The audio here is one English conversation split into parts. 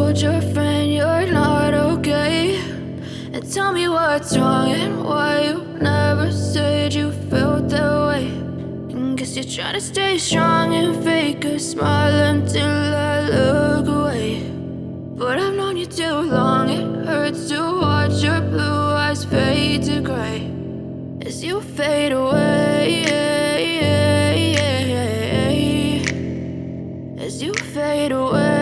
told your friend you're not okay, and tell me what's wrong and why you never said you felt that way. And guess you're trying to stay strong and fake a smile until I look away. But I've known you too long, it hurts to watch your blue eyes fade to gray as you fade away, as you fade away.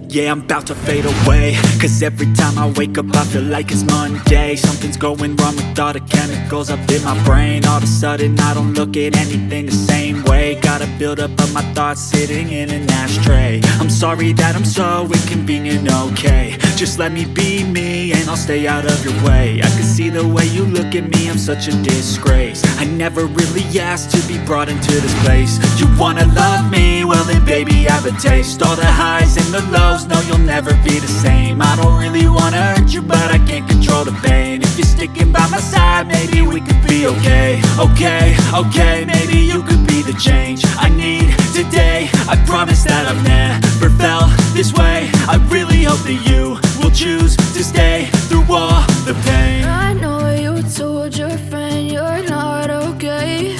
Yeah, I'm about to fade away, cause every time I wake up I feel like it's Monday. Something's going wrong with all the chemicals up in my brain. All of a sudden I don't look at anything the same way. Gotta build up of my thoughts sitting in an ashtray. I'm sorry that I'm so inconvenient, okay. Just let me be me and I'll stay out of your way. I can see the way you look at me, I'm such a disgrace. I never really asked to be brought into this place. You wanna love me? Well then baby, have a taste. All the highs and the lows, no, you'll never be the same. I don't really wanna hurt you, but I can't control the pain. If you're sticking by my side, maybe we could be okay. Okay, maybe you could be the change I need today. I promise that I've never felt this way. I really hope that you will choose to stay through all the pain. I know you told your friend you're not okay,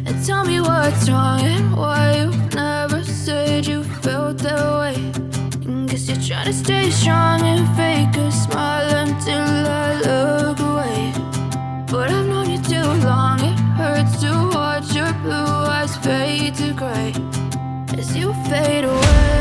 and tell me what's wrong and why you never said you felt that way. And guess you're trying to stay strong and fake a smile until I look away. But I've known you too long, it hurts to watch your blue eyes fade to gray as you fade away.